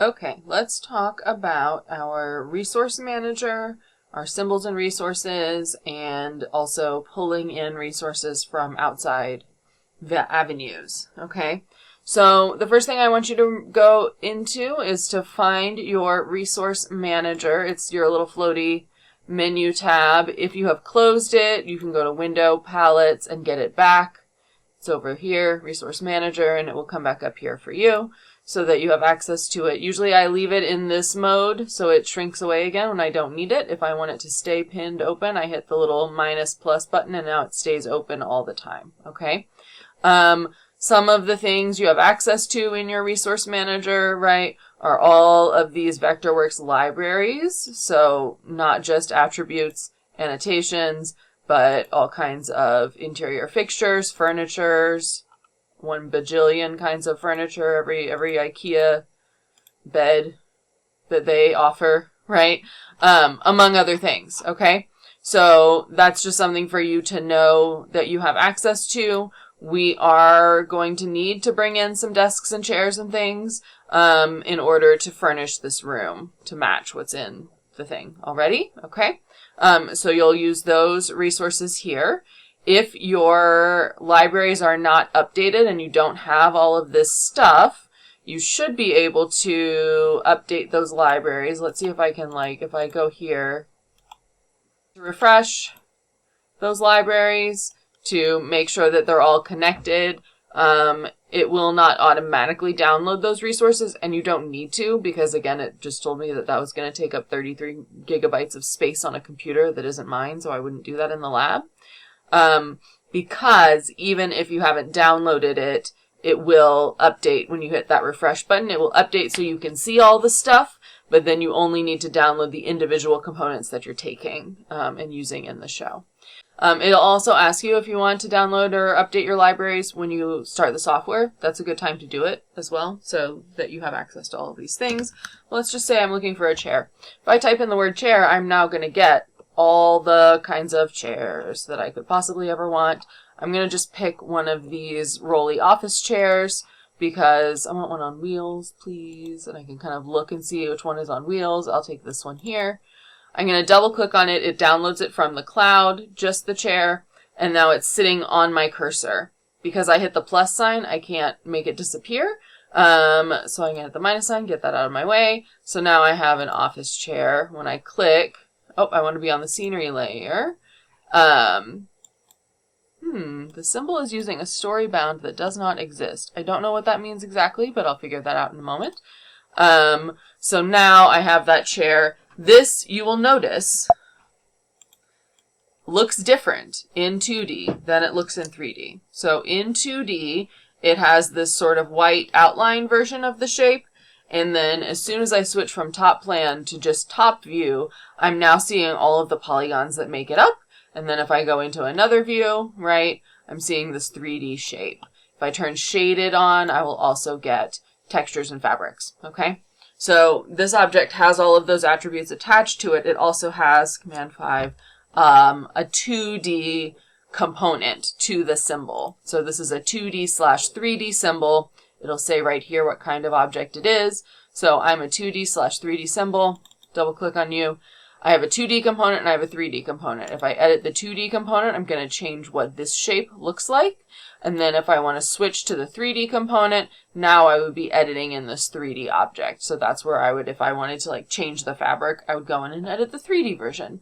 Okay, let's talk about our resource manager, our symbols and resources, and also pulling in resources from outside the avenues. Okay, so the first thing I want you to go into is to find your resource manager. It's your little floaty menu tab. If you have closed it, you can go to Window, Palettes, and get it back. It's over here, Resource Manager, and it will come back up here for you so that you have access to it. Usually I leave it in this mode so it shrinks away again when I don't need it. If I want it to stay pinned open, I hit the little minus plus button and now it stays open all the time, okay? Some of the things you have access to in your resource manager, right, are all of these Vectorworks libraries. So not just attributes, annotations, but all kinds of interior fixtures, furnitures, 1 bajillion kinds of furniture, every IKEA bed that they offer, right? Among other things, okay? So that's just something for you to know that you have access to. We are going to need to bring in some desks and chairs and things in order to furnish this room to match what's in the thing already, okay? So you'll use those resources here. If your libraries are not updated and you don't have all of this stuff, you should be able to update those libraries. Let's see if I can, if I go here to refresh those libraries to make sure that they're all connected. It will not automatically download those resources, and you don't need to, because again, it just told me that that was going to take up 33 gigabytes of space on a computer that isn't mine, so I wouldn't do that in the lab. Because even if you haven't downloaded it, it will update when you hit that refresh button. It will update so you can see all the stuff, but then you only need to download the individual components that you're taking and using in the show. It'll also ask you if you want to download or update your libraries when you start the software. That's a good time to do it as well, so that you have access to all of these things. Let's just say I'm looking for a chair. If I type in the word chair, I'm now going to get all the kinds of chairs that I could possibly ever want. I'm going to just pick one of these rolly office chairs because I want one on wheels, please. And I can kind of look and see which one is on wheels. I'll take this one here. I'm going to double click on it. It downloads it from the cloud, just the chair, and now it's sitting on my cursor. Because I hit the plus sign, I can't make it disappear. So I'm going to hit the minus sign, get that out of my way. So now I have an office chair. When I click, I want to be on the scenery layer. The symbol is using a story bound that does not exist. I don't know what that means exactly, but I'll figure that out in a moment. So now I have that chair. This, you will notice, looks different in 2D than it looks in 3D. So in 2D, it has this sort of white outline version of the shape. And then as soon as I switch from top plan to just top view, I'm now seeing all of the polygons that make it up. And then if I go into another view, right, I'm seeing this 3D shape. If I turn shaded on, I will also get textures and fabrics, okay? So this object has all of those attributes attached to it. It also has, Command 5, a 2D component to the symbol. So this is a 2D/3D symbol. It'll say right here what kind of object it is. So I'm a 2D/3D symbol. Double click on you. I have a 2D component and I have a 3D component. If I edit the 2D component, I'm going to change what this shape looks like. And then if I want to switch to the 3D component, now I would be editing in this 3D object. So that's where I would, if I wanted to change the fabric, I would go in and edit the 3D version.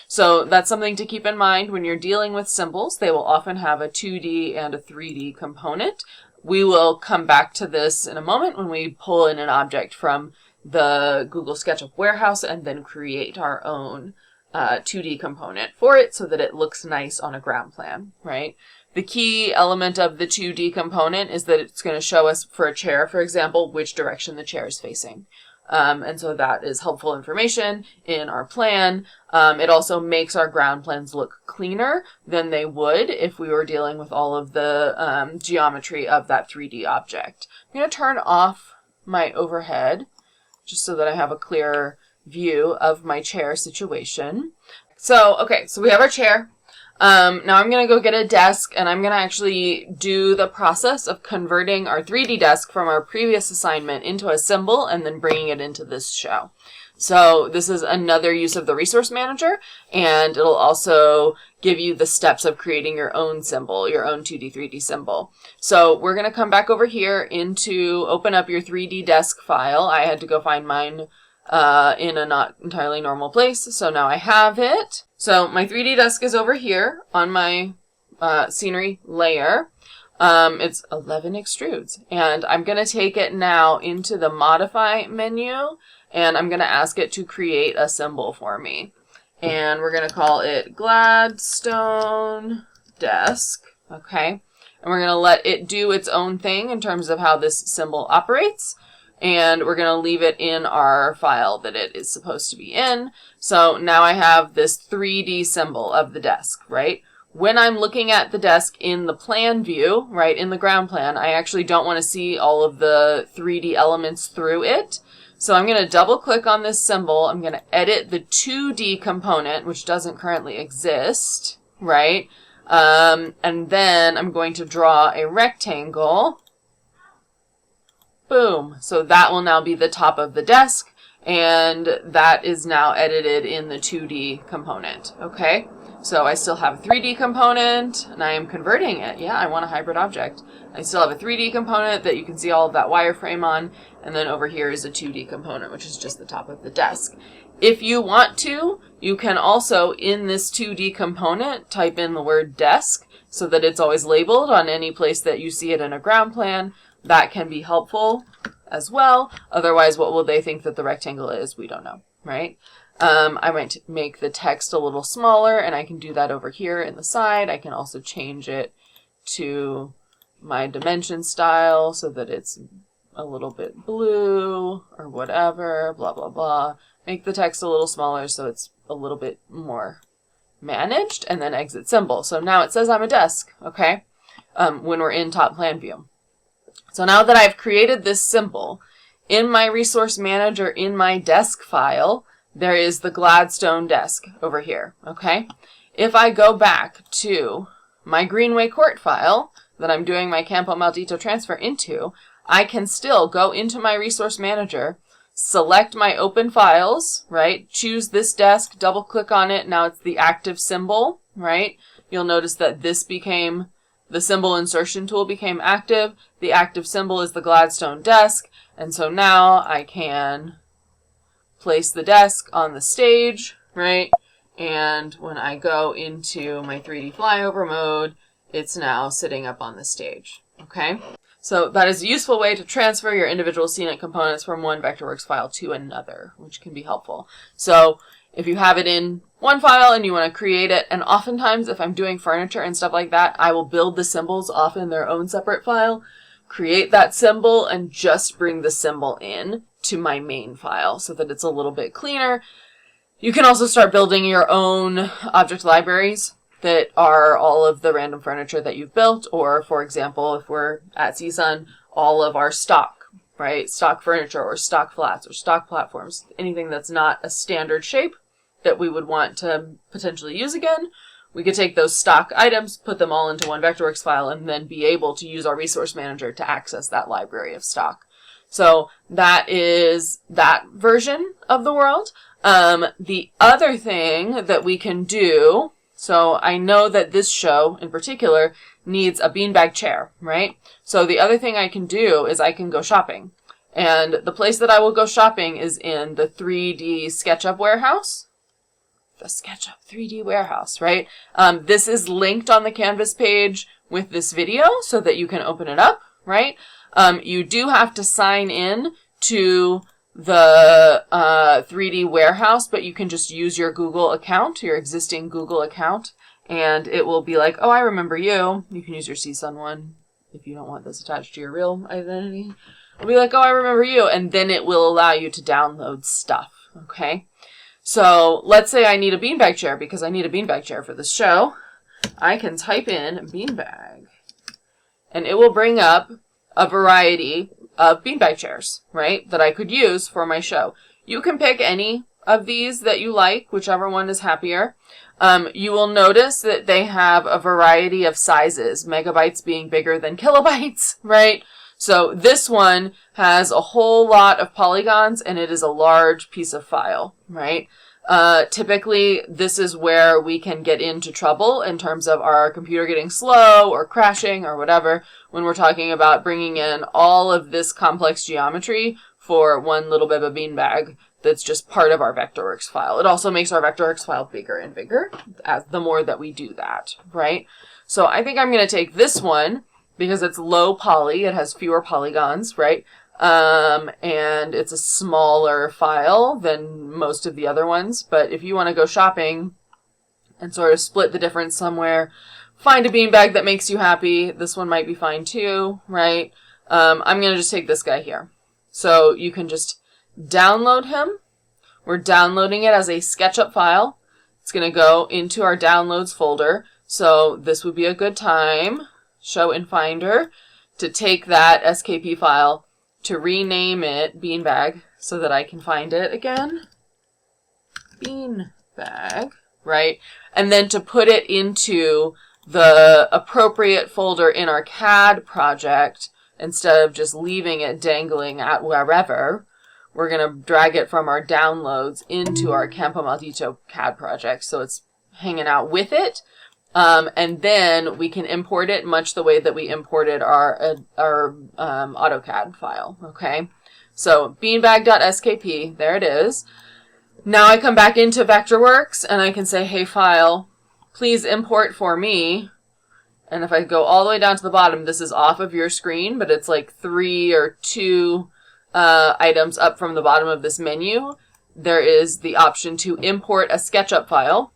So that's something to keep in mind when you're dealing with symbols. They will often have a 2D and a 3D component. We will come back to this in a moment when we pull in an object from the Google Sketchup warehouse and then create our own 2D component for it so that it looks nice on a ground plan, right? The key element of the 2D component is that it's going to show us, for a chair, for example, which direction the chair is facing. And so that is helpful information in our plan. It also makes our ground plans look cleaner than they would if we were dealing with all of the geometry of that 3D object. I'm going to turn off my overhead just so that I have a clearer view of my chair situation. So, okay, so we have our chair. Now I'm going to go get a desk, and I'm going to actually do the process of converting our 3D desk from our previous assignment into a symbol and then bringing it into this show. So this is another use of the resource manager, and it'll also give you the steps of creating your own symbol, your own 2D, 3D symbol. So we're going to come back over here into open up your 3D desk file. I had to go find mine in a not entirely normal place, so now I have it. So my 3D desk is over here on my scenery layer. It's 11 extrudes, and I'm going to take it now into the modify menu, and I'm going to ask it to create a symbol for me. And we're going to call it Gladstone Desk, okay? And we're going to let it do its own thing in terms of how this symbol operates. And we're going to leave it in our file that it is supposed to be in. So now I have this 3D symbol of the desk, right? When I'm looking at the desk in the plan view, right, in the ground plan, I actually don't want to see all of the 3D elements through it. So I'm going to double click on this symbol. I'm going to edit the 2D component, which doesn't currently exist, right? And then I'm going to draw a rectangle. Boom. So that will now be the top of the desk, and that is now edited in the 2D component, okay? So I still have a 3D component, and I am converting it. Yeah, I want a hybrid object. I still have a 3D component that you can see all of that wireframe on, and then over here is a 2D component, which is just the top of the desk. If you want to, you can also, in this 2D component, type in the word desk so that it's always labeled on any place that you see it in a ground plan. That can be helpful as well. Otherwise, what will they think that the rectangle is? We don't know, right? I might make the text a little smaller, and I can do that over here in the side. I can also change it to my dimension style so that it's a little bit blue or whatever, blah, blah, blah. Make the text a little smaller so it's a little bit more managed, and then exit symbol. So now it says I'm a desk, okay, when we're in top plan view. So now that I've created this symbol, in my resource manager, in my desk file, there is the Gladstone desk over here, okay? If I go back to my Greenway Court file that I'm doing my Campo Maldito transfer into, I can still go into my resource manager, select my open files, right? Choose this desk, double click on it. Now it's the active symbol, right? You'll notice that this became, the symbol insertion tool became active. The active symbol is the Gladstone desk. And so now I can place the desk on the stage, right? And when I go into my 3D flyover mode, it's now sitting up on the stage, okay? So that is a useful way to transfer your individual scenic components from one Vectorworks file to another, which can be helpful. So if you have it in one file and you want to create it, and oftentimes if I'm doing furniture and stuff like that, I will build the symbols off in their own separate file, create that symbol, and just bring the symbol in to my main file so that it's a little bit cleaner. You can also start building your own object libraries that are all of the random furniture that you've built, or for example, if we're at CSUN, all of our stock, right? Stock furniture or stock flats or stock platforms, anything that's not a standard shape that we would want to potentially use again. We could take those stock items, put them all into one Vectorworks file, and then be able to use our resource manager to access that library of stock. So that is that version of the world. The other thing that we can do, so I know that this show in particular needs a beanbag chair, right? So the other thing I can do is I can go shopping. And the place that I will go shopping is in the 3D Sketchup warehouse. The Sketchup 3D warehouse, right? This is linked on the Canvas page with this video so that you can open it up, right? You do have to sign in to the 3D warehouse, but you can just use your Google account, your existing Google account, and it will be like, oh, I remember you. You can use your CSUN one if you don't want this attached to your real identity. It'll be like, oh, I remember you, and then it will allow you to download stuff, okay? So let's say I need a beanbag chair because I need a beanbag chair for this show. I can type in beanbag, and it will bring up a variety of beanbag chairs, right, that I could use for my show. You can pick any of these that you like, whichever one is happier. You will notice that they have a variety of sizes, megabytes being bigger than kilobytes, right? So this one has a whole lot of polygons and it is a large piece of file, right? Typically, this is where we can get into trouble in terms of our computer getting slow or crashing or whatever when we're talking about bringing in all of this complex geometry for one little bit of a beanbag that's just part of our Vectorworks file. It also makes our Vectorworks file bigger and bigger as the more that we do that, right? So I think I'm going to take this one because it's low poly. It has fewer polygons, right? And it's a smaller file than most of the other ones. But if you want to go shopping and sort of split the difference somewhere, find a beanbag that makes you happy. This one might be fine too, right? I'm going to just take this guy here. So you can just download him. We're downloading it as a Sketchup file. It's going to go into our downloads folder. So this would be a good time, show in Finder, to take that SKP file, to rename it Beanbag so that I can find it again. Beanbag, right? And then to put it into the appropriate folder in our CAD project instead of just leaving it dangling at wherever. We're going to drag it from our downloads into our Campo Maldito CAD project so it's hanging out with it. And then we can import it much the way that we imported our AutoCAD file, okay? So beanbag.skp, there it is. Now I come back into Vectorworks and I can say, hey file, please import for me. And if I go all the way down to the bottom, this is off of your screen, but it's like 3 or 2 items up from the bottom of this menu. There is the option to import a Sketchup file.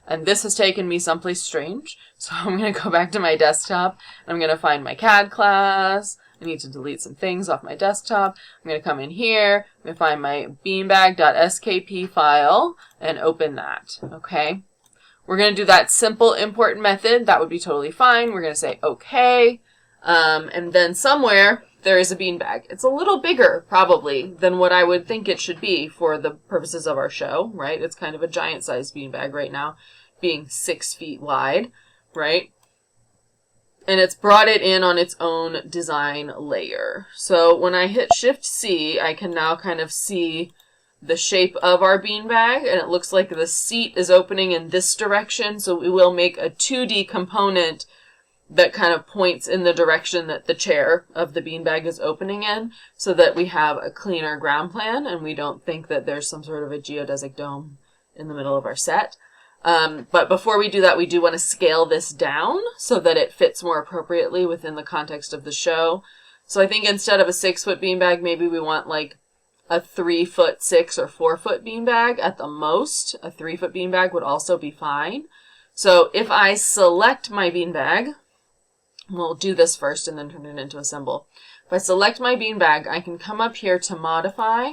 And this has taken me someplace strange. So I'm going to go back to my desktop. I'm going to find my CAD class. I need to delete some things off my desktop. I'm going to come in here. I'm going to find my beanbag.skp file and open that. Okay. We're going to do that simple import method. That would be totally fine. We're going to say okay. And then somewhere there is a beanbag. It's a little bigger probably than what I would think it should be for the purposes of our show, right? It's kind of a giant sized beanbag right now, being 6 feet wide, right? And it's brought it in on its own design layer. So when I hit Shift C, I can now kind of see the shape of our beanbag, and it looks like the seat is opening in this direction. So we will make a 2D component that kind of points in the direction that the chair of the beanbag is opening in, so that we have a cleaner ground plan and we don't think that there's some sort of a geodesic dome in the middle of our set. But before we do that, we do want to scale this down so that it fits more appropriately within the context of the show. So I think instead of a 6-foot beanbag, maybe we want like a 3'6" or 4-foot beanbag at the most. A 3-foot beanbag would also be fine. So if I select my beanbag, we'll do this first and then turn it into a symbol. If I select my beanbag, I can come up here to modify,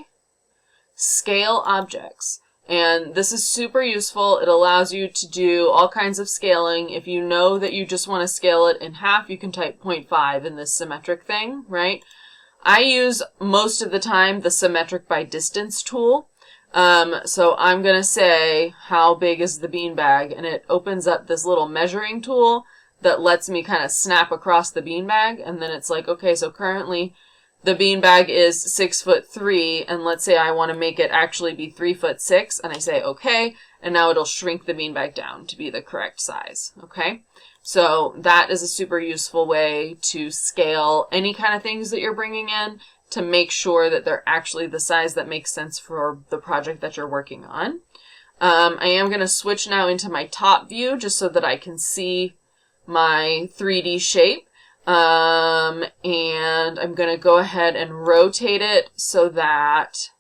scale objects. And this is super useful. It allows you to do all kinds of scaling. If you know that you just want to scale it in half, you can type 0.5 in this symmetric thing, right? I use most of the time the symmetric by distance tool. So I'm going to say, how big is the beanbag? And it opens up this little measuring tool that lets me kind of snap across the beanbag. And then it's like, okay, so currently the beanbag is 6'3", and let's say I want to make it actually be 3'6", and I say okay, and now it'll shrink the beanbag down to be the correct size, okay? So that is a super useful way to scale any kind of things that you're bringing in to make sure that they're actually the size that makes sense for the project that you're working on. I am going to switch now into my top view just so that I can see my 3D shape. And I'm going to go ahead and rotate it so that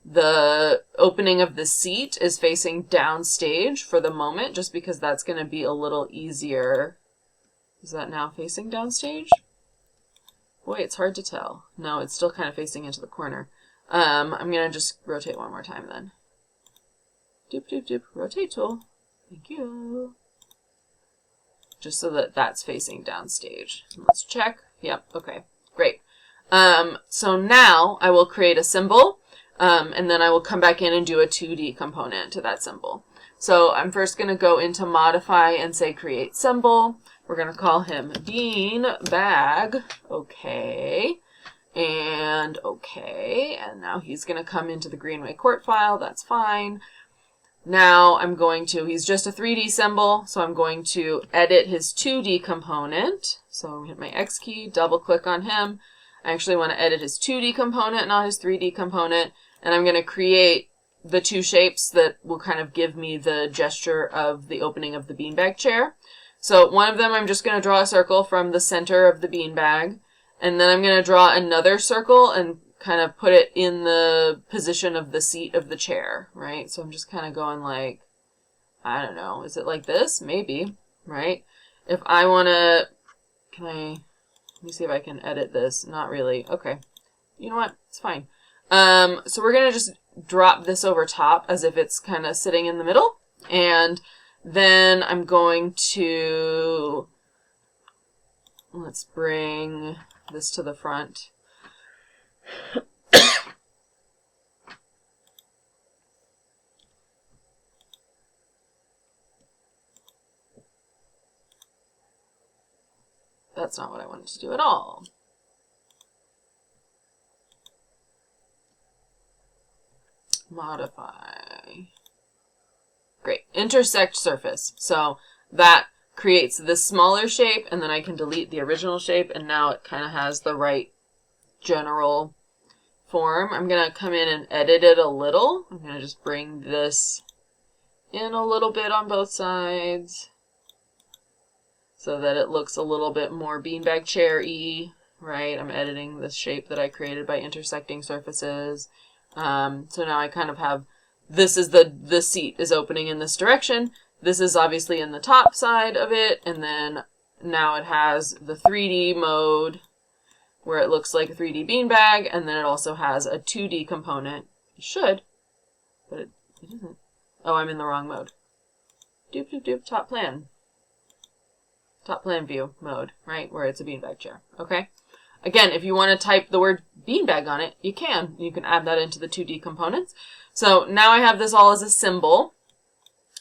the opening of the seat is facing downstage for the moment, just because that's going to be a little easier. Is that now facing downstage? Boy, it's hard to tell. No, it's still kind of facing into the corner. I'm going to just rotate one more time then. Doop, doop, doop. Rotate tool. Thank you. Just so that that's facing downstage. Let's check. Yep. Okay. Great. So now I will create a symbol. And then I will come back in and do a 2D component to that symbol. So I'm first going to go into modify and say create symbol. We're going to call him bean bag. Okay. And okay. And now he's going to come into the Greenway Court file. That's fine. Now I'm going to, he's just a 3D symbol, so I'm going to edit his 2D component. So I'm hit my X key, double click on him. I actually want to edit his 2D component, not his 3D component. And I'm going to create the two shapes that will kind of give me the gesture of the opening of the beanbag chair. So one of them I'm just going to draw a circle from the center of the beanbag. And then I'm going to draw another circle and kind of put it in the position of the seat of the chair, right? So I'm just kind of going like, I don't know, is it like this? Maybe, right? If I want to, let me see if I can edit this. Not really. Okay. You know what? It's fine. So we're going to just drop this over top as if it's kind of sitting in the middle. And then I'm going to, let's bring this to the front. That's not what I wanted to do at all. Modify. Great. Intersect surface. So that creates this smaller shape, and then I can delete the original shape, and now it kind of has the right general form. I'm going to come in and edit it a little. I'm going to just bring this in a little bit on both sides so that it looks a little bit more beanbag chair-y, right? I'm editing this shape that I created by intersecting surfaces. So now I kind of have, this is the seat is opening in this direction. This is obviously in the top side of it, and then now it has the 3D mode where it looks like a 3D beanbag, and then it also has a 2D component. It should, but it isn't. Oh, I'm in the wrong mode. Doop, doop, doop, top plan. Top plan view mode, right, where it's a beanbag chair, okay? Again, if you want to type the word beanbag on it, you can. You can add that into the 2D components. So now I have this all as a symbol.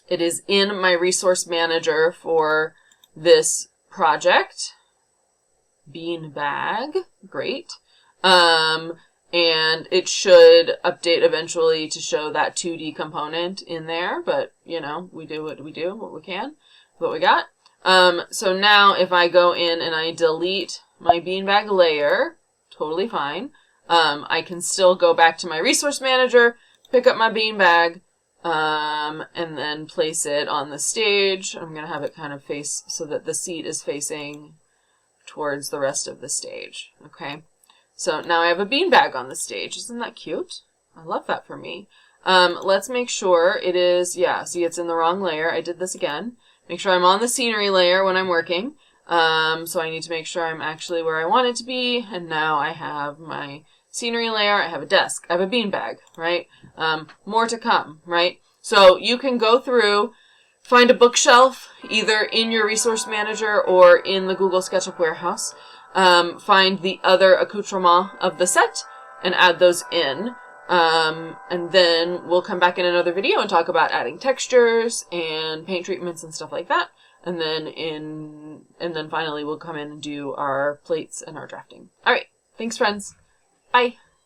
It is in my resource manager for this project. Beanbag, great. And it should update eventually to show that 2D component in there, but you know, we do what we do, what we can, what we got. So now if I go in and I delete my beanbag layer, totally fine. I can still go back to my resource manager, pick up my beanbag, and then place it on the stage. I'm going to have it kind of face so that the seat is facing towards the rest of the stage. Okay. So now I have a beanbag on the stage. Isn't that cute? I love that for me. Let's make sure it is, yeah, see it's in the wrong layer. I did this again. Make sure I'm on the scenery layer when I'm working. So I need to make sure I'm actually where I want it to be. And now I have my scenery layer. I have a desk. I have a beanbag, right? More to come, right? So you can go through, find a bookshelf, either in your resource manager or in the Google Sketchup warehouse. Find the other accoutrements of the set and add those in. And then we'll come back in another video and talk about adding textures and paint treatments and stuff like that. And then finally we'll come in and do our plates and our drafting. All right. Thanks, friends. Bye.